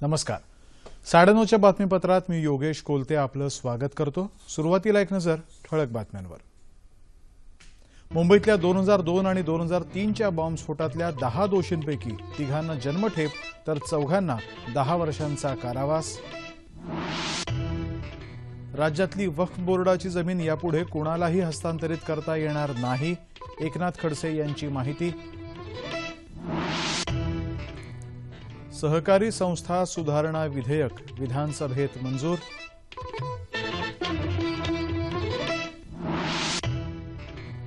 नमस्कार. 9:30च्या बातमीपत्रात मी योगेश कोलते आपलं स्वागत करतो. सुरुवातीला एक नजर ठळक बातम्यांवर. मुंबईतल्या 2002 आणि 2003च्या बॉम्बस्फोटातल्या 10 दोषींपैकी 3घांना जन्मठेप तर 4घांना 10 वर्षांचा कारावास. राज्यातली वक्फ बोर्डाची जमीन यापुढे कोणालाही हस्तांतरित करता येणार नाही, एकनाथ खडसे यांची माहिती. सहकारी संस्था सुधारणा विधेयक विधानसभेत मंजूर.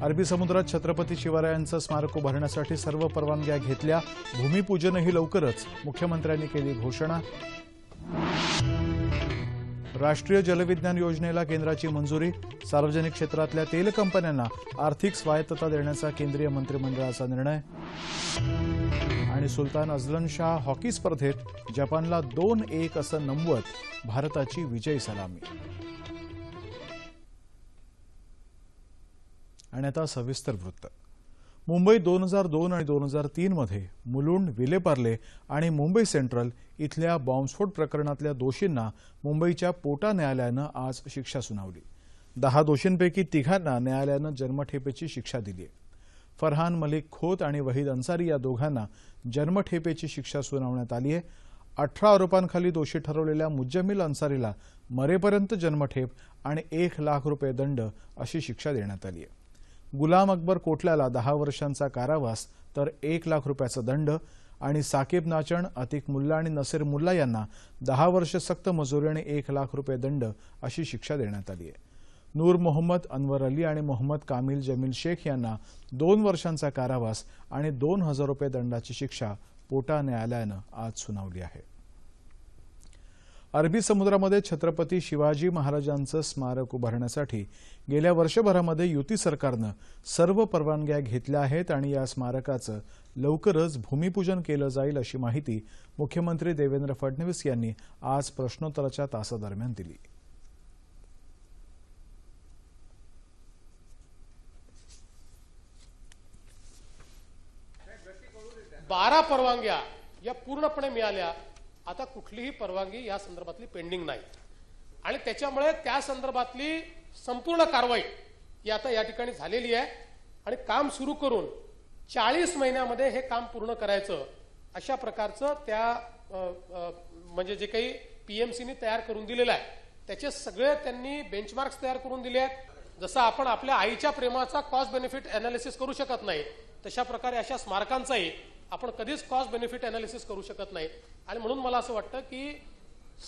अरबी समुद्रात छत्रपती शिवरायांचं स्मारक उभारण्यासाठी सर्व परवानग्या घेतल्या, भूमिपूजनही लवकरच, मुख्यमंत्र्यांनी केली घोषणा. राष्ट्रीय जलविज्ञान योजनेला केंद्राची मंजुरी, सार्वजनिक क्षेत्रातल्या तेल कंपन्यांना आर्थिक स्वायत्तता देण्याचा केंद्रीय मंत्रिमंडळाचा निर्णय. आणि सुलतान अझलन शाह हॉकी स्पर्धेत जपानला 2-1 असं नमवत भारताची विजयी सलामी. आणि आता सविस्तर वृत्त. मुंबई 2002 आणि 2003 मध्ये मुलुंड, विलेपार्ले आणि मुंबई सेंट्रल इथल्या बॉम्बस्फोट प्रकरणातल्या दोषींना मुंबईच्या पोटा न्यायालयानं आज शिक्षा सुनावली. 10 दोषींपैकी 3घांना न्यायालयानं जन्मठेपेची शिक्षा दिली आहे. फरहान मलिक खोत आणि वहीद अन्सारी या दोघांना जन्मठेपेची शिक्षा सुनावण्यात आली आहे. 18 आरोपांखाली दोषी ठरवलेल्या मुज्जमिल अन्सारीला मरेपर्यंत जन्मठेप आणि 1 लाख रुपये दंड अशी शिक्षा देण्यात आली आहे. गुलाम अकबर कोटल्याला 10 वर्षांचा कारावास तर 1 लाख रुपयाचा दंड आणि साकिब नाचण, अतिक मुल्ला आणि नसीर मुल्ला यांना 10 वर्ष सक्त मजुरी आणि 1 लाख रुपये दंड अशी शिक्षा देण्यात आली आहे. नूर मोहम्मद, अनवर अली आणि मोहम्मद कामिल जमील शेख यांना 2 वर्षांचा कारावास आणि 2000 रुपये दंडाची शिक्षा पोटा न्यायालयानं आज सुनावली आहे. अरबी समुद्रामध्ये छत्रपती शिवाजी महाराजांचं स्मारक उभारण्यासाठी गेल्या वर्षभरामध्ये युती सरकारनं सर्व परवानग्या घेतल्या आहेत आणि या स्मारकाचं लवकरच भूमिपूजन केलं जाईल अशी माहिती मुख्यमंत्री देवेंद्र फडणवीस यांनी आज प्रश्नोत्तराच्या तासादरम्यान दिली. बारा परवानग्या या पूर्णपणे मिळाल्या. आता कुठलीही परवानगी या संदर्भातली पेंडिंग नाही आणि त्याच्यामुळे त्या संदर्भातली संपूर्ण कारवाई ही आता या ठिकाणी झालेली आहे आणि काम सुरू करून 40 महिन्यामध्ये हे काम पूर्ण करायचं अशा प्रकारचं त्या म्हणजे जे काही पीएमसीने तयार करून दिलेलं आहे त्याचे सगळे त्यांनी बेंचमार्क्स तयार करून दिले आहेत. जसं आपण आपल्या आईच्या प्रेमाचा कॉस्ट बेनिफिट अनालिसिस करू शकत नाही तशा प्रकारे अशा स्मारकांचाही आपण कधीच कॉस्ट बेनिफिट अनालिसिस करू शकत नाही आणि म्हणून मला असं वाटतं की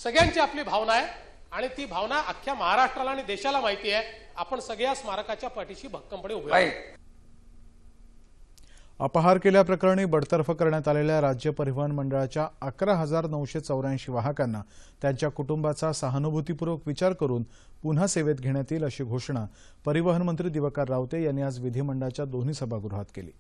सगळ्यांची आपली भावना आहे आणि ती भावना अख्ख्या महाराष्ट्राला आणि देशाला माहिती आहे. आपण सगळ्या स्मारकाच्या पाठीशी भक्कमपणे उभे आहोत. अपहार केल्याप्रकरणी बडतर्फ करण्यात आलेल्या राज्य परिवहन मंडळाच्या 11,984 वाहकांना त्यांच्या कुटुंबाचा सहानुभूतीपूर्वक विचार करून पुन्हा सेवेत घेण्यात येईल अशी घोषणा परिवहन मंत्री दिवाकर रावते यांनी आज विधिमंडळाच्या दोन्ही सभागृहात केली.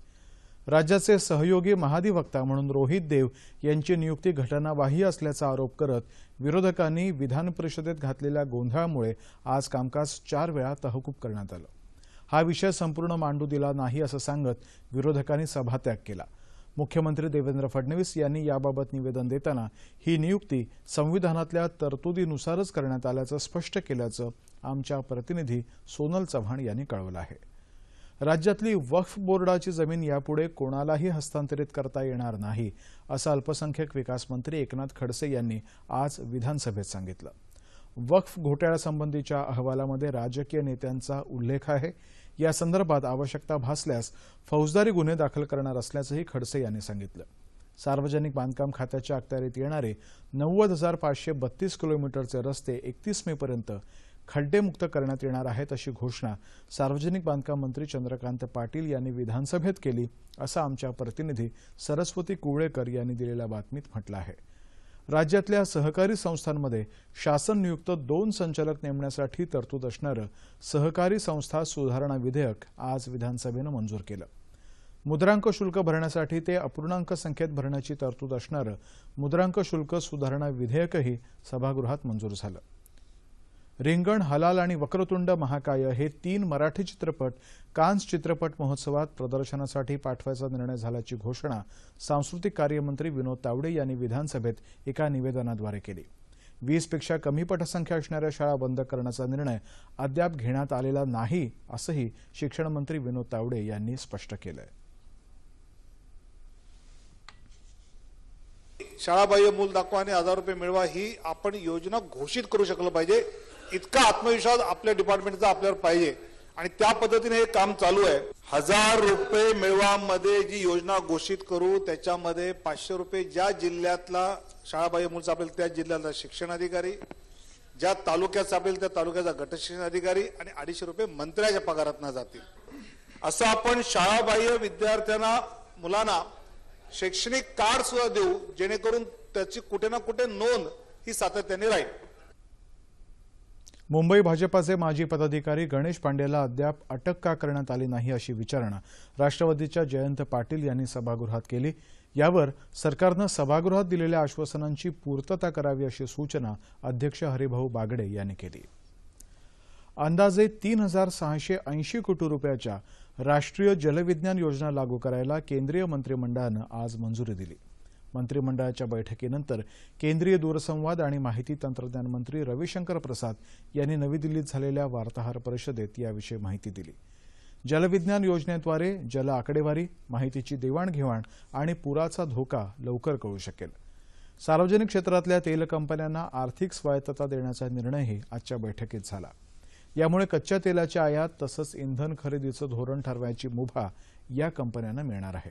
राज्याचे सहयोगी महाधिवक्ता म्हणून रोहित देव यांची नियुक्ती घटनाबाह्य असल्याचा आरोप करत विरोधकांनी विधान परिषदेत घातलेल्या गोंधळामुळे आज कामकाज 4 वेळा तहकूब करण्यात आलं. हा विषय संपूर्ण मांडू दिला नाही असं सांगत विरोधकांनी सभात्याग केला. मुख्यमंत्री देवेंद्र फडणवीस यांनी याबाबत निवेदन देताना ही नियुक्ती संविधानातल्या तरतुदीनुसारच करण्यात आल्याचं स्पष्ट केल्याचं आमच्या प्रतिनिधी सोनल चव्हाण यांनी कळवलं आहे. राज्यातली वक्फ बोर्डाची जमीन यापुढे कोणालाही हस्तांतरित करता येणार नाही असं अल्पसंख्याक विकास मंत्री एकनाथ खडसे यांनी आज विधानसभेत सांगितलं. वक्फ घोटाळ्यासंबंधीच्या अहवालामध्ये राजकीय नेत्यांचा उल्लेख आहे. या संदर्भात आवश्यकता भासल्यास फौजदारी गुन्हे दाखल करणार असल्याचंही खडसे यांनी सांगितलं. सार्वजनिक बांधकाम खात्याच्या अखत्यारीत येणारे 90,532 किलोमीटरचे रस्ते 31 मेपर्यंत खड्डेमुक्त करण्यात येणार आहेत अशी घोषणा सार्वजनिक बांधकाम मंत्री चंद्रकांत पाटील यांनी विधानसभेत केली असं आमच्या प्रतिनिधी सरस्वती कुवळेकर यांनी दिलेल्या बातमीत म्हटलं आहे. राज्यातल्या सहकारी संस्थांमध्ये शासन नियुक्त 2 संचालक नेमण्यासाठी तरतूद असणारं सहकारी संस्था सुधारणा विधेयक आज विधानसभेनं मंजूर केलं. मुद्रांक शुल्क भरण्यासाठी ते अपूर्णांक संख्येत भरण्याची तरतूद असणारं मुद्रांक शुल्क सुधारणा विधेयकही सभागृहात मंजूर झालं. रिंगण, हलाल आणि वक्रतुंड महाकाय हे 3 मराठी चित्रपट कान्स चित्रपट महोत्सवात प्रदर्शनासाठी पाठवायचा निर्णय झाल्याची घोषणा सांस्कृतिक कार्यमंत्री विनोद तावडे यांनी विधानसभेत एका निवेदनाद्वारे केली. 20 पेक्षा कमी पटसंख्या असणाऱ्या शाळा बंद करण्याचा निर्णय अद्याप घेण्यात आलेला नाही, असंही शिक्षण मंत्री विनोद तावडे यांनी स्पष्ट केलंय. शाळाबाह्य मूल दाखवा आणि 1000 रुपये मिळवा ही आपण योजना घोषित करू शकलं पाहिजे. इतका आत्मविश्वास आपल्या डिपार्टमेंटचा आपल्यावर पाहिजे आणि त्या पद्धतीने हे काम चालू आहे. 1000 रुपये मिळवामध्ये जी योजना घोषित करू त्याच्यामध्ये 500 रुपये ज्या जिल्ह्यातला शाळाबाह्य मूल सापडेल त्या जिल्ह्यातला शिक्षण अधिकारी, ज्या तालुक्यात सापडेल त्या तालुक्याचा गट शिक्षण अधिकारी आणि 250 रुपये मंत्र्याच्या पगारातून जातील. असं आपण शाळाबाह्य विद्यार्थ्यांना मुलांना शैक्षणिक कार्ड सुद्धा देऊ जेणेकरून त्याची कुठे ना कुठे नोंद ही सातत्याने राहील. मुंबई भाजपाचे माजी पदाधिकारी गणेश पांडेला अद्याप अटक का करण्यात आली नाही अशी विचारणा राष्ट्रवादीच्या जयंत पाटील यांनी सभागृहात केली. यावर सरकारनं सभागृहात दिलेल्या आश्वासनांची पूर्तता करावी अशी सूचना अध्यक्ष हरिभाऊ बागडे यांनी केली. अंदाजे 3680 कोटी रुपयाच्या राष्ट्रीय जलविज्ञान योजना लागू करायला केंद्रीय मंत्रिमंडळानं आज मंजुरी दिली. मंत्रिमंडळाच्या बैठकीनंतर केंद्रीय दूरसंवाद आणि माहिती तंत्रज्ञान मंत्री रविशंकर प्रसाद यांनी नवी दिल्लीत झालेल्या वार्ताहर परिषदेत याविषयी माहिती दिली. जलविज्ञान योजनेद्वारे जल आकडेवारी, माहितीची देवाणघेवाण आणि पुराचा धोका लवकर कळू शकेल. सार्वजनिक क्षेत्रातल्या तेल कंपन्यांना आर्थिक स्वायत्तता देण्याचा निर्णयही आजच्या बैठकीत झाला. यामुळे कच्च्या तेलाची आयात तसंच इंधन खरेदीचं धोरण ठरवायची मुभा या कंपन्यांना मिळणार आहे.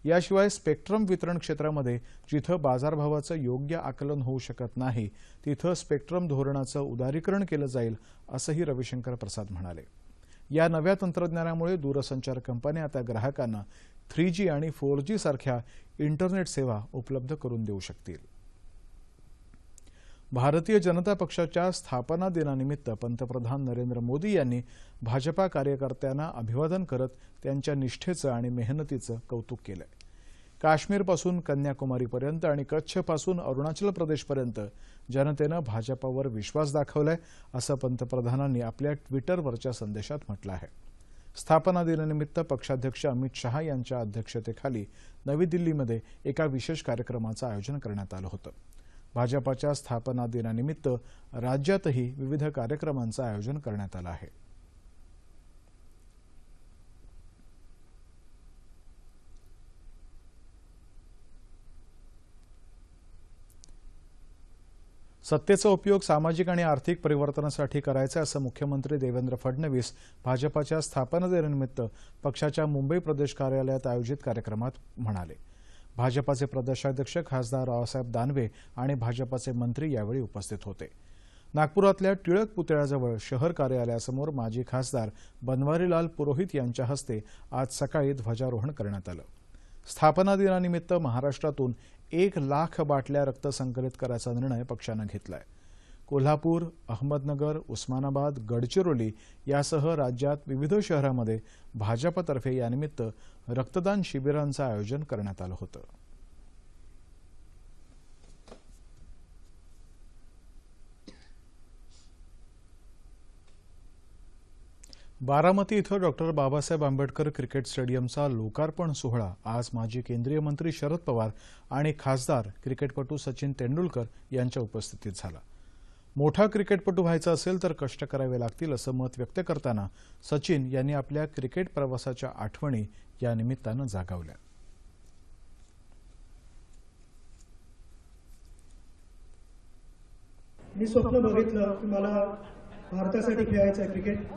याशिवाय स्पेक्ट्रम वितरण क्षेत्रामध्ये जिथं बाजारभावाचं योग्य आकलन होऊ शकत नाही तिथं स्पेक्ट्रम धोरणाचं उदारीकरण केलं जाईल असंही रविशंकर प्रसाद म्हणाले. या नव्या तंत्रज्ञानामुळे दूरसंचार कंपन्या आता ग्राहकांना 3G आणि 4G सारख्या इंटरनेट सेवा उपलब्ध करून देऊ शकतील. भारतीय जनता पक्षाच्या स्थापना दिनानिमित्त पंतप्रधान नरेंद्र मोदी यांनी भाजपा कार्यकर्त्यांना अभिवादन करत त्यांच्या निष्ठेचं आणि मेहनतीचं कौतुक केलंय. काश्मीरपासून कन्याकुमारीपर्यंत आणि कच्छपासून अरुणाचल प्रदेशपर्यंत जनतेनं भाजपावर विश्वास दाखवलाय असं पंतप्रधानांनी आपल्या ट्विटरवरच्या संदेशात म्हटलं आहे. स्थापना दिनानिमित्त पक्षाध्यक्ष अमित शहा यांच्या अध्यक्षतेखाली नवी दिल्लीमध्ये एका विशेष कार्यक्रमाचं आयोजन करण्यात आलं होतं. भाजपाच्या स्थापना दिनानिमित्त राज्यातही विविध कार्यक्रमांचं आयोजन करण्यात आलं आहे. सत्तेचा उपयोग सामाजिक आणि आर्थिक परिवर्तनासाठी करायचा असं मुख्यमंत्री देवेंद्र फडणवीस भाजपाच्या स्थापना दिनानिमित्त पक्षाच्या मुंबई प्रदेश कार्यालयात आयोजित कार्यक्रमात म्हणाले. भाजपाचे प्रदेशाध्यक्ष खासदार रावसाहेब दानवे आणि भाजपाचे मंत्री यावेळी उपस्थित होते. नागपुरातल्या टिळक पुतळ्याजवळ शहर कार्यालयासमोर माजी खासदार बनवारीलाल पुरोहित यांच्या हस्ते आज सकाळी ध्वजारोहण करण्यात आलं. स्थापना दिनानिमित्त महाराष्ट्रातून 1 लाख बाटल्या रक्त संकलित करायचा निर्णय पक्षानं घेतलाय. कोल्हापूर, अहमदनगर, उस्मानाबाद, गडचिरोली यासह राज्यात विविध शहरांमध्ये भाजपतर्फे यानिमित्त रक्तदान शिबिरांचं आयोजन करण्यात आलं होतं. बारामती इथं डॉक्टर बाबासाहेब आंबेडकर क्रिकेट स्टेडियमचा लोकार्पण सोहळा आज माजी केंद्रीय मंत्री शरद पवार आणि खासदार क्रिकेटपटू सचिन तेंडुलकर यांच्या उपस्थितीत झाला. मोठा क्रिकेटपटू व्हायचा असेल तर कष्ट करावे लागतील असं मत व्यक्त करताना सचिन यांनी आपल्या क्रिकेट प्रवासाच्या आठवणी या निमित्तानं जागवल्या. मी स्वप्न बघितलं की मला भारतासाठी खेळायचं आहे क्रिकेट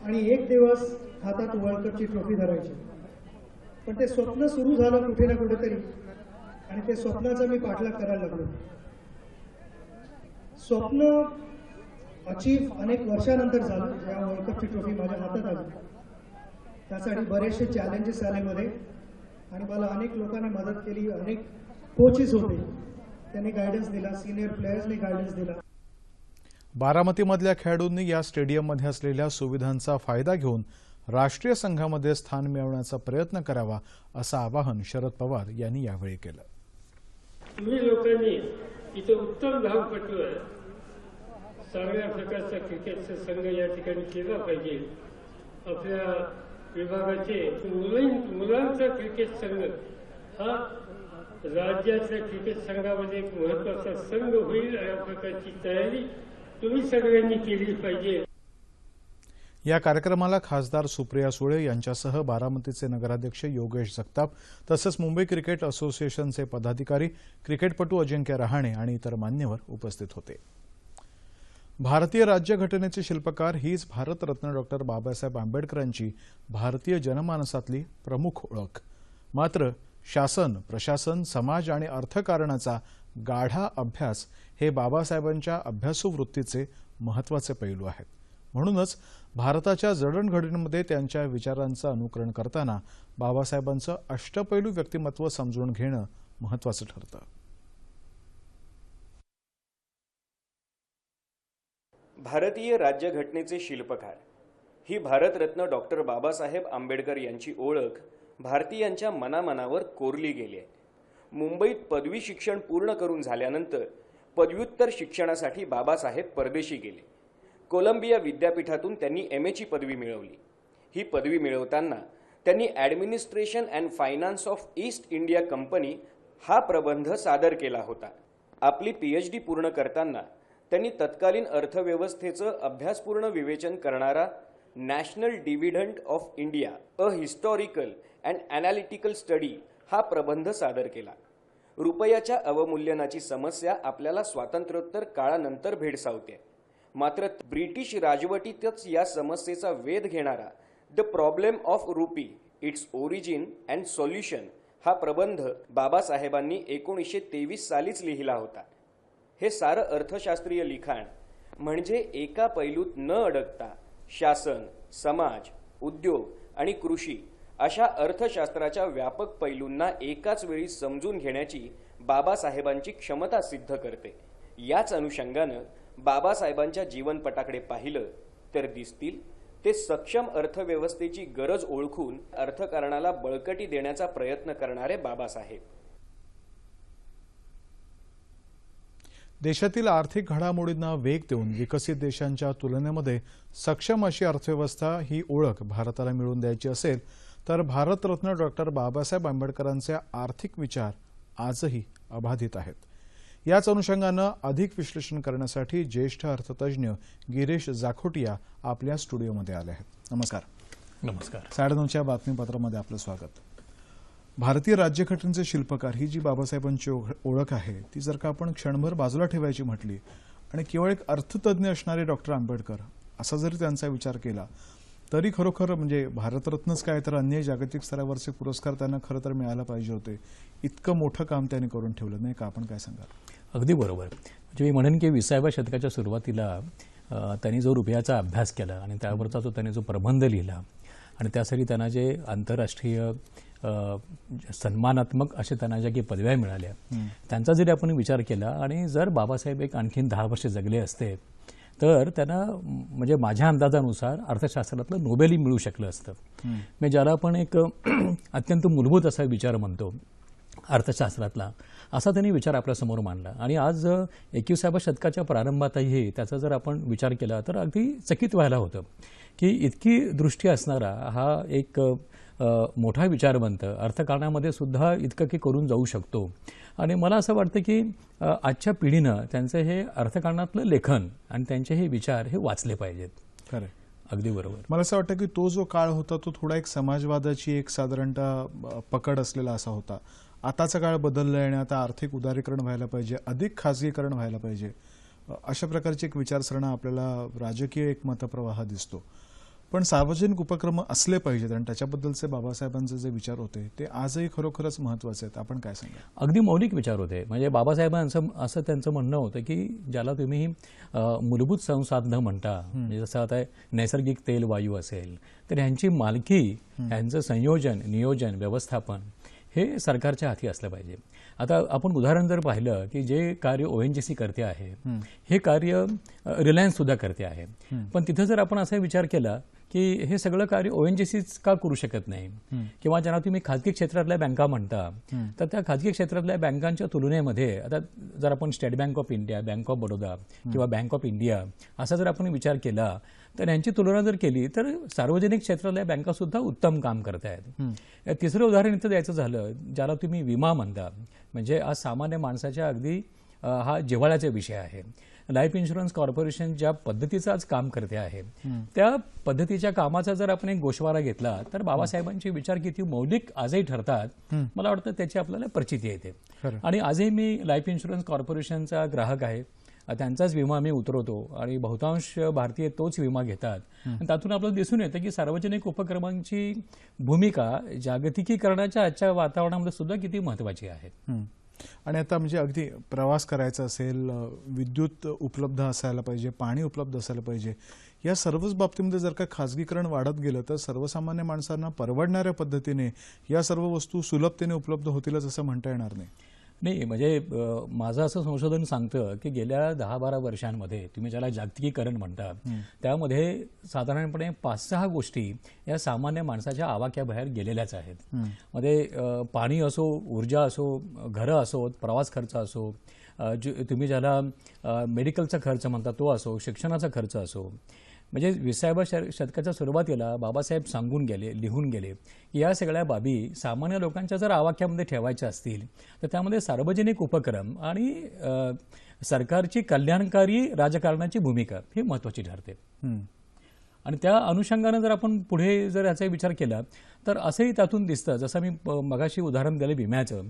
आणि एक दिवस हातात वर्ल्ड कपची ट्रॉफी धरायची. पण ते स्वप्न सुरू झालं कुठे ना कुठेतरी आणि ते स्वप्नाचा मी पाठलाग करायला लागलो. स्वप्न अचीव अनेक वर्षानंतर झालं जेव्हा वर्ल्ड कपची ट्रॉफी माझ्या हातात आली. त्यासाठी बरेचसे चॅलेंजेस आले मध्ये आणि मला अनेक लोकांनी मदत केली. अनेक कोचेस होते त्यांनी गायडन्स दिला, सिनियर प्लेयर्सनी गायडन्स दिला. बारामतीमधल्या खेळाडूंनी या स्टेडियममध्ये असलेल्या सुविधांचा फायदा घेऊन राष्ट्रीय संघामध्ये स्थान मिळवण्याचा प्रयत्न करावा असं आवाहन शरद पवार यांनी यावेळी केलं. तुम्ही लोकांनी इथे उत्तम धावपटू आहे, चांगल्या प्रकारचा क्रिकेटचा संघ या ठिकाणी केला पाहिजे. आपल्या विभागाचे मुलांचा क्रिकेट संघ हा राज्यातल्या क्रिकेट संघामध्ये एक महत्वाचा संघ होईल या प्रकारची तयारी तुम्ही सगळ्यांनी केली पाहिजे. या कार्यक्रमाला खासदार सुप्रिया सुळे यांच्यासह बारामतीचे नगराध्यक्ष योगेश जगताप तसंच मुंबई क्रिकेट असोसिएशनचे पदाधिकारी, क्रिकेटपटू अजिंक्य रहाणे आणि इतर मान्यवर उपस्थित होते. भारतीय राज्यघटनेचे शिल्पकार हीच भारतरत्न डॉ. बाबासाहेब आंबेडकरांची भारतीय जनमानसातली प्रमुख ओळख. मात्र शासन, प्रशासन, समाज आणि अर्थकारणाचा गाढा अभ्यास हे बाबासाहेबांच्या अभ्यासू वृत्तीचे महत्त्वाचे पैलू आहेत. म्हणूनच भारताच्या जडणघडणीमध्ये त्यांच्या विचारांचं अनुकरण करताना बाबासाहेबांचं अष्टपैलू व्यक्तिमत्व समजून घेणं महत्त्वाचं ठरतं. भारतीय राज्यघटनेचे शिल्पकार ही भारतरत्न डॉक्टर बाबासाहेब आंबेडकर यांची ओळख भारतीयांच्या मनामनावर कोरली गेली आहे. मुंबईत पदवी शिक्षण पूर्ण करून झाल्यानंतर पदव्युत्तर शिक्षणासाठी बाबासाहेब परदेशी गेले. कोलंबिया विद्यापीठातून त्यांनी MA ची पदवी मिळवली. ही पदवी मिळवताना त्यांनी administration and finance of east India company हा प्रबंध सादर केला होता. आपली PhD पूर्ण करताना त्यांनी तत्कालीन अर्थव्यवस्थेचं अभ्यासपूर्ण विवेचन करणारा national dividend of India a historical and analytical study हा प्रबंध सादर केला. रुपयाच्या अवमूल्यनाची समस्या आपल्याला स्वातंत्र्योत्तर काळानंतर भेडसावते. मात्र ब्रिटिश राजवटीतच या समस्येचा वेध घेणारा the problem of rupee, its origin and solution हा प्रबंध बाबासाहेबांनी 1923 सालीच लिहिला होता. हे सारं अर्थशास्त्रीय लिखाण म्हणजे एका पैलूत न अडकता शासन, समाज, उद्योग आणि कृषी अशा अर्थशास्त्राच्या व्यापक पैलूंना एकाच वेळी समजून घेण्याची बाबासाहेबांची क्षमता सिद्ध करते. याच अनुषंगानं बाबासाहेबांच्या जीवनपटाकडे पाहिलं तर दिसतील ते सक्षम अर्थव्यवस्थेची गरज ओळखून अर्थकारणाला बळकटी देण्याचा प्रयत्न करणारे बाबासाहेब. देशातील आर्थिक घडामोडींना वेग देऊन विकसित देशांच्या तुलनेमध्ये सक्षम अशी अर्थव्यवस्था ही ओळख भारताला मिळवून द्यायची असेल तर भारतरत्न डॉ. बाबासाहेब आंबेडकरांचे आर्थिक विचार आजही अबाधित आहेत. याच अनुषंगानं अधिक विश्लेषण करण्यासाठी ज्येष्ठ अर्थतज्ज्ञ गिरीश जाखोटिया आपल्या स्टुडिओमध्ये आले आहेत. नमस्कार. नमस्कार. 9:30च्या बातमीपत्रामध्ये आपलं स्वागत. भारतीय राज्यघटनेचे शिल्पकार ही जी बाबासाहेबांची ओळख आहे ती जर का आपण क्षणभर बाजूला ठेवायची म्हटली आणि केवळ एक अर्थतज्ञ असणारे डॉक्टर आंबेडकर असा जरी त्यांचा विचार केला तरी खरोखर म्हणजे भारतरत्नच काय तर अन्य जागतिक स्तरावरचे पुरस्कार त्यांना खरं तर मिळायला पाहिजे होते. इतकं मोठं काम त्यांनी करून ठेवलं नाही का? आपण काय सांगाल? अगदी बरोबर. म्हणजे मी म्हणेन की 20व्या शतकाच्या सुरुवातीला त्यांनी जो रुपयाचा अभ्यास केला आणि त्यावरचा त्यांनी जो प्रबंध लिहिला आणि त्यासाठी त्यांना जे आंतरराष्ट्रीय सन्मानात्मक असे त्यांना ज्या काही पदव्या मिळाल्या त्यांचा जरी आपण विचार केला आणि जर बाबासाहेब एक आणखीन 10 वर्ष जगले असते तर त्यांना म्हणजे माझ्या अंदाजानुसार अर्थशास्त्रातलं नोबेलही मिळू शकलं असतं. म्हणजे ज्याला आपण एक अत्यंत मूलभूत असा विचार म्हणतो अर्थशास्त्रातला असा त्यांनी विचार आपल्यासमोर मांडला. आणि आज 21व्या शतकाच्या प्रारंभातही त्याचा जर आपण विचार केला तर अगदी चकित व्हायला होतं की इतकी दृष्टी असणारा हा एक मोठा विचारवंत अर्थकारणामध्ये सुद्धा इतकं की करून जाऊ शकतो. आणि मला असं वाटतं की आजच्या पिढीनं त्यांचं हे अर्थकारणातलं लेखन आणि त्यांचे हे विचार हे वाचले पाहिजेत. खरं. अगदी बरोबर. मला असं वाटतं की तो जो काळ होता तो थोडा एक समाजवादाची एक साधारणतः पकड असलेला असा होता. आताचा काळ बदलला आणि आता आर्थिक उदारीकरण व्हायला पाहिजे, अधिक खाजगीकरण व्हायला पाहिजे, अशा प्रकारची एक विचारसरणा आपल्याला राजकीय एक मतप्रवाह दिसतो. पण सार्वजनिक उपक्रम असले पाहिजेत आणि त्याच्याबद्दलचे बाबासाहेबांचे जे विचार होते ते आजही खरोखरच महत्त्वाचे आहेत. आपण काय सांगा? अगदी मौलिक विचार होते. म्हणजे बाबासाहेबांचं असं त्यांचं म्हणणं होतं की ज्याला तुम्ही मूलभूत संसाधनं म्हणता म्हणजे जसं आता नैसर्गिक तेल वायू असेल तर ह्यांची मालकी, ह्यांचं संयोजन, नियोजन, व्यवस्थापन हे सरकारच्या हाती असलं पाहिजे. आता आपण उदाहरण जर पाहिलं की जे कार्य ONGC करते आहे हे कार्य रिलायन्स सुद्धा करते आहे. पण तिथं जर आपण असा विचार केला की की हे सगळं कार्य ONGCच का करू शकत नाही, किंवा ज्यांना तुम्ही खाजगी क्षेत्रातल्या बँका म्हणता, तर त्या खाजगी क्षेत्रातल्या बँकांच्या तुलनेमध्ये आता जर आपण state bank of India, bank of Baroda किंवा बँक ऑफ इंडिया असा जर आपण विचार केला, तर यांची तुलना जर केली तर सार्वजनिक क्षेत्रातल्या बँका सुद्धा उत्तम काम करत आहेत. तिसरं उदाहरण इथं द्यायचं झालं, ज्याला तुम्ही विमा म्हणता, म्हणजे आज सामान्य माणसाच्या अगदी हा जिव्हाळ्याचा विषय आहे. लाईफ इन्शुरन्स कॉर्पोरेशन ज्या पद्धतीचं आज काम करते आहे, त्या पद्धतीच्या कामाचा जर आपण एक गोषवारा घेतला तर बाबासाहेबांचे विचार किती मौलिक आजही ठरतात, मला वाटतं त्याची आपल्याला प्रचिती येते. आणि आजही मी लाईफ इन्शुरन्स कॉर्पोरेशनचा ग्राहक आहे. त्यांचाच विमा मी उतरवतो आणि बहुतांश भारतीय तोच विमा घेतात. आणि त्यातून आपल्याला दिसून येतं की सार्वजनिक उपक्रमांची भूमिका जागतिकीकरणाच्या आजच्या वातावरणामध्ये सुद्धा किती महत्वाची आहे. आणि आता म्हणजे अगदी प्रवास करायचा असेल, विद्युत उपलब्ध असायला पाहिजे, पाणी उपलब्ध असायला पाहिजे, या सर्वच बाबतीमध्ये जर का खाजगीकरण वाढत गेलं तर सर्वसामान्य माणसांना परवडणाऱ्या पद्धतीने या सर्व वस्तू सुलभतेने उपलब्ध होतीलच असं म्हणता येणार नाही. नाही, म्हणजे माझं असं संशोधन सांगतं की गेल्या 10-12 वर्षांमध्ये तुम्ही ज्याला जागतिकीकरण म्हणता, त्यामध्ये साधारणपणे 5-6 गोष्टी या सामान्य माणसाच्या आवाक्याबाहेर गेलेल्याच आहेत. मध्ये पाणी असो, ऊर्जा असो, घरं असोत, प्रवास खर्च असो, तुम्ही ज्याला मेडिकलचा खर्च म्हणता तो असो, शिक्षणाचा खर्च असो. म्हणजे 20व्या शतकाच्या सुरुवातीला बाबासाहेब सांगून गेले, लिहून गेले की या सगळ्या बाबी सामान्य लोकांच्या जर आवाक्यामध्ये ठेवायच्या असतील तर त्यामध्ये सार्वजनिक उपक्रम आणि सरकारची कल्याणकारी राजकारणाची भूमिका ही महत्त्वाची ठरते. आणि त्या अनुषंगानं जर आपण पुढे जर याचा विचार केला तर असंही त्यातून दिसतं, जसं मी मगाशी उदाहरण दिलं विम्याचं,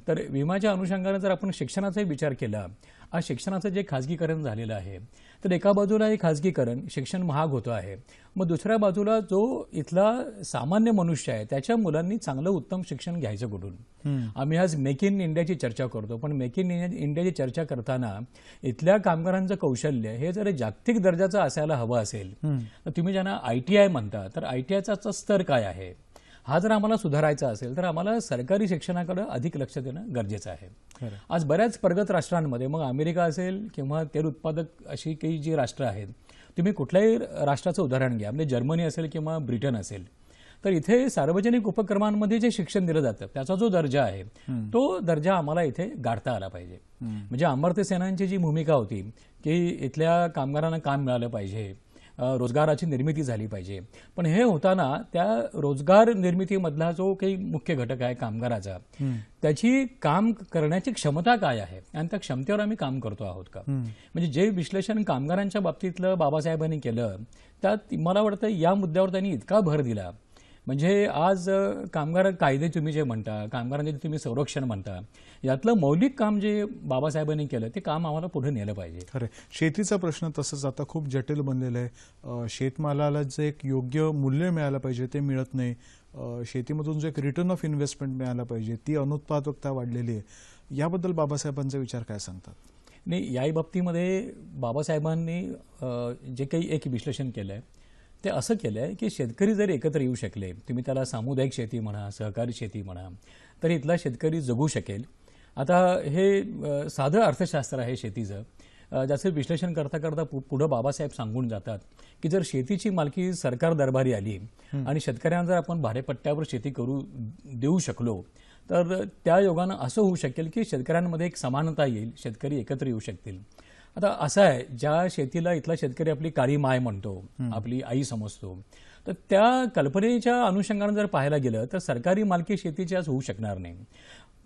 तर विम्याच्या अनुषंगानं जर आपण शिक्षणाचाही विचार केला, आज शिक्षणाचं जे खाजगीकरण झालेलं आहे, तर एका बाजूला हे खाजगीकरण, शिक्षण महाग होतं आहे, मग दुसऱ्या बाजूला जो इथला सामान्य मनुष्य आहे त्याच्या मुलांनी चांगलं उत्तम शिक्षण घ्यायचं कुठून. आम्ही आज मेक इन इंडियाची चर्चा करतो, पण मेक इन इंडियाची चर्चा करताना इथल्या कामगारांचं कौशल्य हे जर जागतिक दर्जाचं असायला हवं असेल तर तुम्ही ज्यांना ITI म्हणता, तर ITIचा स्तर काय आहे हा जर आम्हाला सुधारायचा असेल तर आम्हाला सरकारी शिक्षणाकडे अधिक लक्ष देणं गरजेचं आहे. आज बऱ्याच प्रगत राष्ट्रांमध्ये, मग अमेरिका असेल किंवा तेल उत्पादक अशी काही जी राष्ट्र आहेत, तुम्ही कुठल्याही राष्ट्राचं उदाहरण घ्या, म्हणजे जर्मनी असेल किंवा ब्रिटन असेल, तर इथे सार्वजनिक उपक्रमांमध्ये जे शिक्षण दिलं जातं त्याचा जो दर्जा आहे तो दर्जा आम्हाला इथे गाठता आला पाहिजे. म्हणजे अमर्त्य सेनांची जी भूमिका होती की इथल्या कामगारांना काम मिळालं पाहिजे, रोजगाराची निर्मिती झाली पाहिजे, पण हे होताना त्या रोजगार निर्मितीमधला जो काही मुख्य घटक आहे कामगाराचा, त्याची काम करण्याची क्षमता काय आहे आणि त्या क्षमतेवर आम्ही काम करतो आहोत का. म्हणजे जे विश्लेषण कामगारांच्या बाबतीतलं बाबासाहेबांनी केलं त्यात मला वाटतं या मुद्द्यावर त्यांनी इतका भर दिला. म्हणजे आज कामगार कायदे तुम्ही जे म्हणता, कामगारांचे तुम्ही संरक्षण म्हणता, यातलं मौलिक काम जे बाबासाहेबांनी केलं ते काम आम्हाला पुढे नेलं पाहिजे. खरं, शेतीचा प्रश्न तसंच आता खूप जटिल बनलेला आहे. शेतमालाला जे एक योग्य मूल्य मिळालं पाहिजे ते मिळत नाही. शेतीमधून जो एक रिटर्न ऑफ इन्व्हेस्टमेंट मिळाला पाहिजे, ती अनुत्पादकता वाढलेली आहे. याबद्दल बाबासाहेबांचा विचार काय सांगतात? नाही, याही बाबतीमध्ये बाबासाहेबांनी जे काही एक विश्लेषण केलं आहे ते असं केलं आहे की शेतकरी जर एकत्र येऊ शकले, तुम्ही त्याला सामुदायिक शेती म्हणा, सहकारी शेती म्हणा, तर इथला शेतकरी जगू शकेल. आता हे साधं अर्थशास्त्र आहे शेतीचं, ज्याचं विश्लेषण करता करता पुढं बाबासाहेब सांगून जातात की जर शेतीची मालकी सरकार दरबारी आली आणि शेतकऱ्यांना जर आपण भाडेपट्ट्यावर शेती करू देऊ शकलो तर त्या योगानं असं होऊ शकेल की शेतकऱ्यांमध्ये एक समानता येईल, शेतकरी एकत्र येऊ शकतील. आता असं आहे, ज्या शेतीला इथला शेतकरी आपली काळी माय म्हणतो, आपली आई समजतो, तर त्या कल्पनेच्या अनुषंगानं जर पाहायला गेलं तर सरकारी मालकी शेतीची आज होऊ शकणार नाही.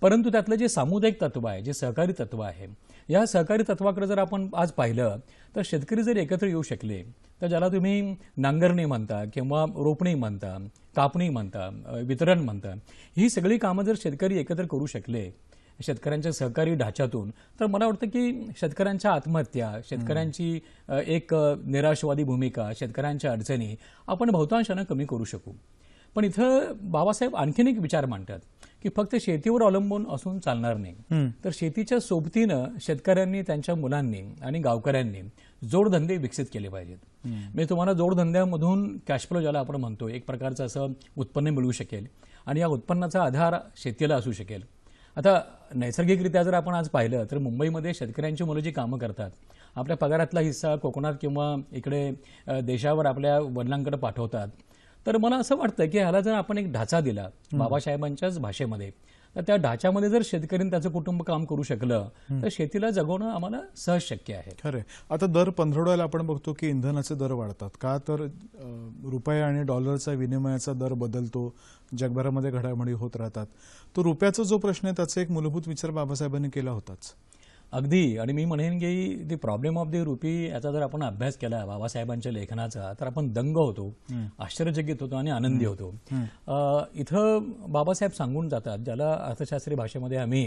परंतु त्यातलं जे सामुदायिक तत्व आहे, जे सहकारी तत्व आहे, या सहकारी तत्वाकडे जर आपण आज पाहिलं तर शेतकरी जर एकत्र येऊ शकले तर ज्याला तुम्ही नांगरणी म्हणता किंवा रोपणी म्हणता, कापणी म्हणता, वितरण म्हणता, ही सगळी कामं जर शेतकरी एकत्र करू शकले शेतकऱ्यांच्या सहकारी ढाच्यातून, तर मला वाटतं की शेतकऱ्यांच्या आत्महत्या, शेतकऱ्यांची एक निराशवादी भूमिका, शेतकऱ्यांच्या अडचणी आपण बहुतांशानं कमी करू शकू. पण इथं बाबासाहेब आणखीन एक विचार मांडतात की फक्त शेतीवर अवलंबून असून चालणार नाही, तर शेतीच्या सोबतीनं शेतकऱ्यांनी, त्यांच्या मुलांनी आणि गावकऱ्यांनी जोडधंदे विकसित केले पाहिजेत. म्हणजे तुम्हाला जोडधंद्यामधून कॅशफ्लो ज्याला आपण म्हणतो, एक प्रकारचं असं उत्पन्न मिळू शकेल आणि या उत्पन्नाचा आधार शेतीला असू शकेल. आता नैसर्गिकरित्या जर आपण आज पाहिलं तर मुंबईमध्ये शेतकऱ्यांची मुलं जी कामं करतात, आपल्या पगारातला हिस्सा कोकणात किंवा इकडे देशावर आपल्या वडिलांकडे पाठवतात. तर मला असं वाटतं की ह्याला जर आपण एक ढाचा दिला बाबासाहेबांच्याच भाषेमध्ये, तर त्या ढाच्यामध्ये जर शेतकऱ्यांनी त्याचं कुटुंब काम करू शकलं तर शेतीला जगवणं आम्हाला सहज शक्य आहे. खरं आहे. आता दर पंधरवड्याला आपण बघतो की इंधनाचे दर वाढतात. का तर रुपये आणि डॉलरचा विनिमयाचा दर बदलतो, जगभरामध्ये घडामोडी होत राहतात. तो रुपयाचा जो प्रश्न आहे त्याचा एक मूलभूत विचार बाबासाहेबांनी केला होताच. अगदी. आणि मी म्हणेन की दी प्रॉब्लेम ऑफ द रुपी याचा जर आपण अभ्यास केला बाबासाहेबांच्या लेखनाचा तर आपण दंग होतो, आश्चर्यचकित होतो आणि आनंदी होतो. इथं बाबासाहेब सांगून जातात, ज्याला अर्थशास्त्री भाषेमध्ये आम्ही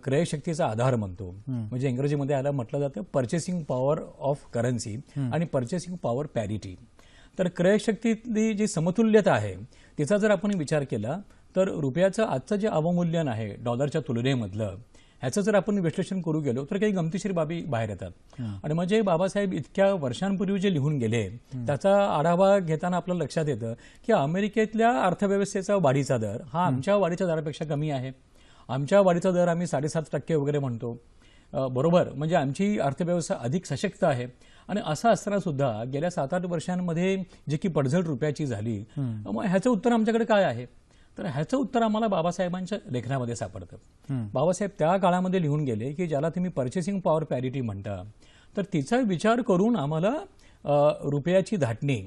क्रयशक्तीचा आधार म्हणतो, म्हणजे इंग्रजीमध्ये याला म्हटलं जातं पर्चेसिंग पॉवर ऑफ करन्सी आणि पर्चेसिंग पॉवर पॅरिटी. तर क्रयशक्तीतली जी समतुल्यता आहे तिचा जर आपण विचार केला तर रुपयाचं आजचं जे अवमूल्यन आहे डॉलरच्या तुलनेमधलं, ह्याचं जर आपण विश्लेषण करू गेलो तर काही गमतीशीर बाबी बाहेर येतात. आणि म्हणजे बाबासाहेब इतक्या वर्षांपूर्वी जे लिहून गेले त्याचा आढावा घेताना आपल्याला लक्षात येतं की अमेरिकेतल्या अर्थव्यवस्थेचा वाढीचा दर हा आमच्या वाढीच्या दरापेक्षा कमी आहे. आमच्या वाढीचा दर आम्ही 7.5% वगैरे म्हणतो, बरोबर. म्हणजे आमची अर्थव्यवस्था अधिक सशक्त आहे. आणि असं असताना सुद्धा गेल्या 7-8 वर्षांमध्ये जी की पडझड रुपयाची झाली, मग ह्याचं उत्तर आमच्याकडे काय आहे? तर ह्याचं उत्तर आम्हाला बाबासाहेबांच्या लेखनामध्ये सापडतं. बाबासाहेब त्या काळामध्ये लिहून गेले की ज्याला तुम्ही पर्चेसिंग पॉवर पॅरिटी म्हणता, तर तिचा विचार करून आम्हाला रुपयाची धाटणी,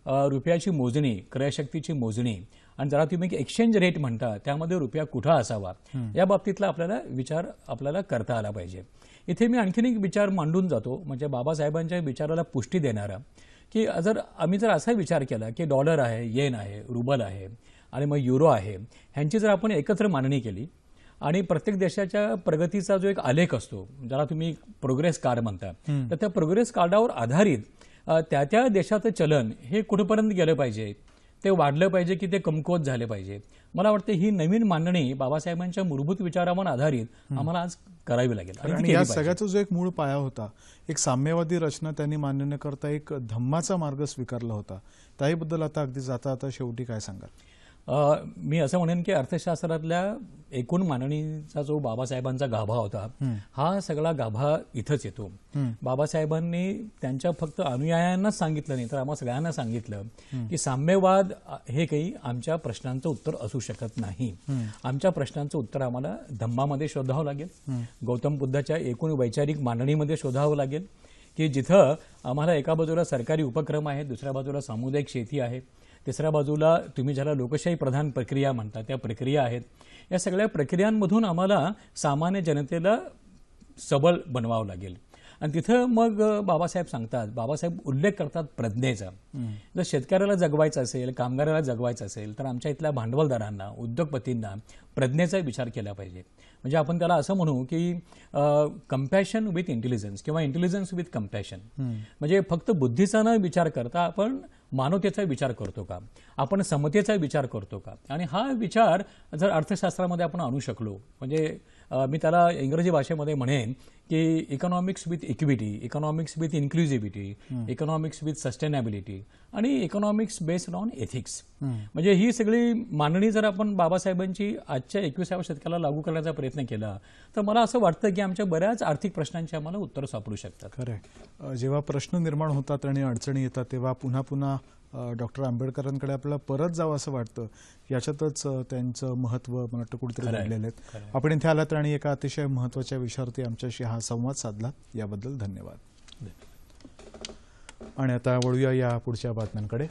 रुपयाची मोजणी, क्रयशक्तीची मोजणी आणि ज्याला तुम्ही एक्सचेंज रेट म्हणता त्यामध्ये रुपया कुठं असावा या बाबतीतला विचार आपल्याला करता आला पाहिजे. इथे मी आणखीन एक विचार मांडून जातो, म्हणजे बाबासाहेबांच्या विचाराला पुष्टी देणारा, की आम्ही जर असा विचार केला की डॉलर आहे, येन आहे, रुबल आहे आणि मग युरो आहे, ह्यांची जर आपण एकत्र मांडणी केली आणि प्रत्येक देशाच्या प्रगतीचा जो एक आलेख असतो ज्याला तुम्ही प्रोग्रेस कार्ड म्हणता, तर त्या प्रोग्रेस कार्डावर आधारित त्या देशाचं चलन हे कुठपर्यंत गेलं पाहिजे, ते वाढलं पाहिजे की ते कमकुवत झाले पाहिजे. मला वाटतं ही नवीन मांडणी बाबासाहेबांच्या मूलभूत विचारावर आधारित आम्हाला आज करावी लागेल. आणि या सगळ्याचा जो एक मूळ पाया होता, एक साम्यवादी रचना त्यांनी मान्य करता एक धम्माचा मार्ग स्वीकारला होता. त्याबद्दल आता अगदी जाता शेवटी काय सांगाल? मी असं म्हणेन की अर्थशास्त्रातल्या एकूण मांडणीचा जो बाबासाहेबांचा गाभा होता, हा सगळा गाभा इथंच येतो. बाबासाहेबांनी त्यांच्या फक्त अनुयायांनाच सांगितलं नाही तर आम्हा सगळ्यांना सांगितलं की साम्यवाद हे काही आमच्या प्रश्नांचं उत्तर असू शकत नाही. आमच्या प्रश्नांचं उत्तर आम्हाला धम्मामध्ये शोधावं लागेल, गौतम बुद्धाच्या एकूण वैचारिक मांडणीमध्ये शोधावं लागेल, की जिथं आम्हाला एका बाजूला सरकारी उपक्रम आहे, दुसऱ्या बाजूला सामुदायिक शेती आहे, तिसऱ्या बाजूला तुम्ही ज्याला लोकशाही प्रधान प्रक्रिया म्हणता त्या प्रक्रिया आहेत. या सगळ्या प्रक्रियांमधून आम्हाला सामान्य जनतेला सबल बनवावं लागेल. आणि तिथं मग बाबासाहेब सांगतात, बाबासाहेब उल्लेख करतात प्रज्ञेचा. जर शेतकऱ्याला जगवायचं असेल, कामगाराला जगवायचं असेल तर आमच्या इथल्या भांडवलदारांना, उद्योगपतींना प्रज्ञेचा विचार केला पाहिजे. म्हणजे आपण त्याला असं म्हणू की कम्पॅशन विथ इंटेलिजन्स किंवा इंटेलिजन्स विथ कम्पॅशन. म्हणजे फक्त बुद्धीचा न विचार करता आपण मानवतेचा विचार करतो का, आपण समतेचा विचार करतो का. आणि हा विचार जर अर्थशास्त्रामध्ये आपण आणू शकलो, म्हणजे मी त्याला इंग्रजी भाषेमध्ये म्हणेन की economics with equity, economics with inclusivity, economics with sustainability आणि इकॉनॉमिक्स बेस्ड ऑन एथिक्स. म्हणजे ही सगळी मांडणी जर आपण बाबासाहेबांची आजच्या 21व्या शतकाला लागू करण्याचा प्रयत्न केला तर मला असं वाटतं की आमच्या बऱ्याच आर्थिक प्रश्नांची आम्हाला उत्तरं सापडू शकतात. खरं, जेव्हा प्रश्न निर्माण होतात आणि अडचणी येतात तेव्हा पुन्हा पुन्हा डॉक्टर आंबेडकरांकडे आपल्याला परत जावं असं वाटतं. याच्यातच त्यांचं महत्त्व मला वाटतं कुठेतरी घडलेलं आहे. आपण इथे आलात आणि एका अतिशय महत्त्वाच्या विषयावरती आमच्याशी हा संवाद साधला, याबद्दल धन्यवाद. आणि आता वळूया या पुढच्या बातम्यांकडे.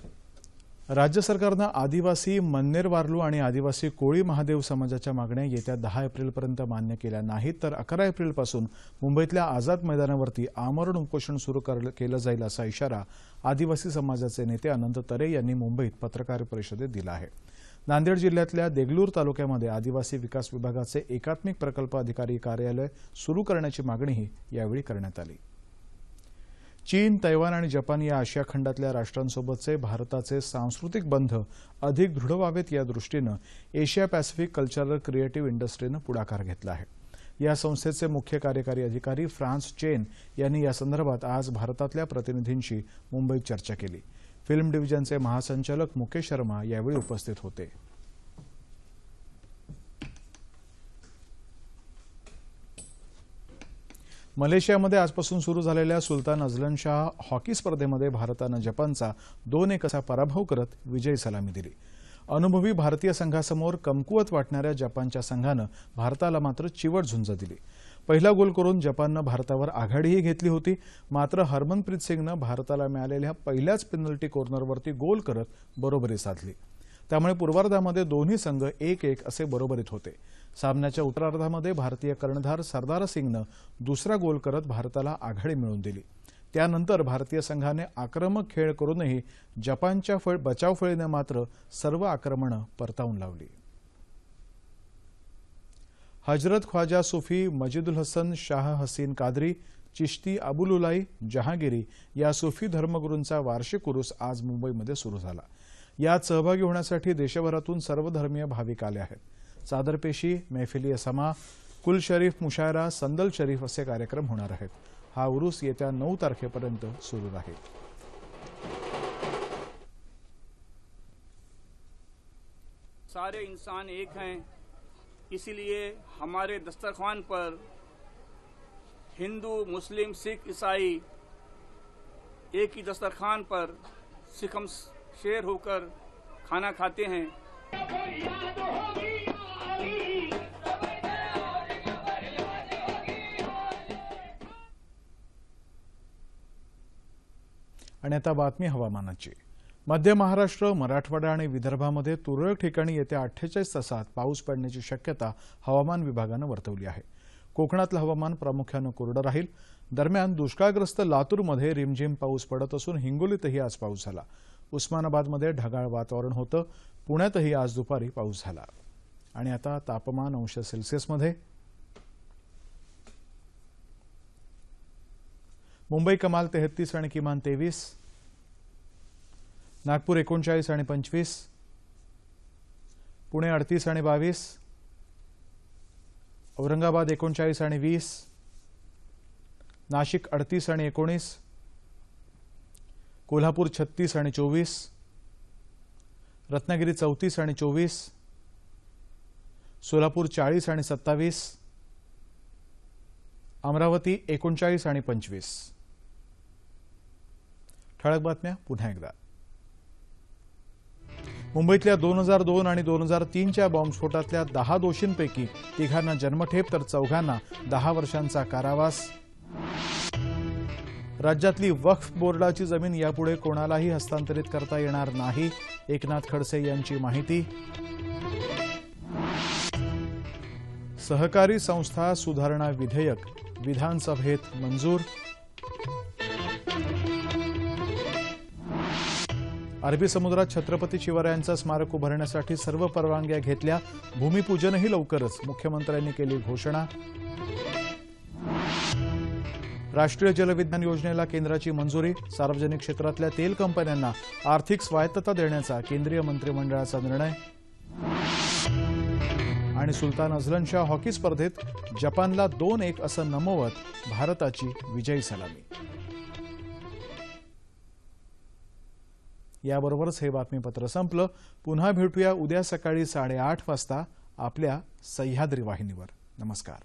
राज्य सरकारनं आदिवासी मन्नेर वारलू आणि आदिवासी कोळी महादेव समाजाच्या मागण्या येत्या 10 एप्रिलपर्यंत मान्य केल्या नाहीत तर 11 एप्रिलपासून मुंबईतल्या आझाद मैदानावरती आमरण उपोषण सुरू केलं जाईल असा इशारा आदिवासी समाजाचे नेते अनंत तरे यांनी मुंबईत पत्रकार परिषदेत दिला आहे. नांदेड जिल्ह्यातल्या देगलूर तालुक्यामध्ये आदिवासी विकास विभागाचे एकात्मिक प्रकल्प अधिकारी कार्यालय सुरू करण्याची मागणीही यावेळी करण्यात आली. चीन, तैवान आणि जपान या आशिया खंडातल्या राष्ट्रांसोबतचे भारताचे सांस्कृतिक बंध अधिक दृढ व्हावेत या दृष्टीनं एशिया पॅसिफिक कल्चरल क्रिएटिव्ह इंडस्ट्रीनं पुढाकार घेतला आहे. या संस्थेचे मुख्य कार्यकारी अधिकारी फ्रान्स चेन यांनी या संदर्भात आज भारतातल्या प्रतिनिधींशी मुंबईत चर्चा केली. फिल्म डिव्हिजनचे महासंचालक मुकेश शर्मा यावेळी उपस्थित होते. मलेशियामध्ये आजपासून सुरू झालेल्या सुलतान अझलन शाह हॉकी स्पर्धेमध्ये भारतानं जपानचा 2-1 असा पराभव करत विजयी सलामी दिली. अनुभवी भारतीय संघासमोर कमकुवत वाटणाऱ्या जपानच्या संघानं भारताला मात्र चिवट झुंज दिली. पहिला गोल करून जपाननं भारतावर आघाडीही घेतली होती. मात्र हरमनप्रीत सिंगनं भारताला मिळालेल्या पहिल्याच पेनल्टी कॉर्नरवरती गोल करत बरोबरी साधली. त्यामुळे पूर्वार्धामध्ये दोन्ही संघ 1-1 असे बरोबरीत होते. सामन्याच्या उत्तरार्धामध्ये भारतीय कर्णधार सरदार सिंगनं दुसरा गोल करत भारताला आघाडी मिळवून दिली. त्यानंतर भारतीय संघाने आक्रमक खेळ करूनही जपानच्या बचावफळीने मात्र सर्व आक्रमणं परतावून लावली. हजरत ख्वाजा सुफी मजिदुल हसन शाह हसीन कादरी चिश्ती अबुलुलाई जहांगीरी या सुफी धर्मगुरूंचा वार्षिक उरूस आज मुंबईमध्ये सुरू झाला. यात सहभागी होण्यासाठी देशभरातून सर्वधर्मीय भाविक आले आहेत. चादरपेशी, महफिली समा, कुल शरीफ मुशायरा, संदल शरीफ असे कार्यक्रम होणार आहेत. हा उरूस येत्या 9 तारखेपर्यंत सुरू राहील. सारे इंसान एक हैं, इसीलिए हमारे दस्तरखान पर हिंदू, मुस्लिम, सिख, ईसाई एक ही दस्तरखान पर सिकम शेर होकर खाना खाते हैं. आणि आता बातमी हवामानाची. मध्य महाराष्ट्र, मराठवाडा आणि विदर्भामध्ये तुरळक ठिकाणी येत्या 48 तासात पाऊस पडण्याची शक्यता हवामान विभागानं वर्तवली आहे. कोकणातलं हवामान प्रामुख्यानं कोरडं राहील. दरम्यान दुष्काळग्रस्त लातूरमध्ये रिमझिम पाऊस पडत असून हिंगोलीतही आज पाऊस झाला. उस्मानाबादमध्ये ढगाळ वातावरण होतं. पुण्यातही आज दुपारी पाऊस झाला. आणि आता तापमान अंश सेल्सिअसमध्ये. मुंबई कमाल 33 आणि किमान 23, नागपूर 39 आणि 25, पुणे 38 आणि 22, औरंगाबाद 39 आणि 20, नाशिक 38 आणि 19, कोल्हापूर 36 आणि 24, रत्नागिरी 34 आणि 24, सोलापूर 40 आणि 27, अमरावती 39 आणि 25. ठळक बातम्या पुन्हा एकदा. मुंबईतल्या 2002 आणि 2003च्या बॉम्बस्फोटातल्या 10 दोषींपैकी 3 जन्मठेप तर 4 10 वर्षांचा कारावास. राज्यातली वक्फ बोर्डाची जमीन यापुढे कोणालाही हस्तांतरित करता येणार नाही, एकनाथ खडसे यांची माहिती. सहकारी संस्था सुधारणा विधेयक विधानसभेत मंजूर. अरबी समुद्रात छत्रपती शिवरायांचं स्मारक उभारण्यासाठी सर्व परवानग्या घेतल्या, भूमिपूजनही लवकरच, मुख्यमंत्र्यांनी केली घोषणा. राष्ट्रीय जलविज्ञान योजनेला केंद्राची मंजुरी, सार्वजनिक क्षेत्रातल्या तेल कंपन्यांना आर्थिक स्वायत्तता देण्याचा केंद्रीय मंत्रिमंडळाचा निर्णय. आणि सुलतान अझलन शाह हॉकी स्पर्धेत जपानला 2-1 असं नमवत भारताची विजयी सलामी. याबरोबरच हे बातमीपत्र संपलं. पुन्हा भेटूया उद्या सकाळी 8:30 वाजता आपल्या सह्याद्री वाहिनीवर. नमस्कार.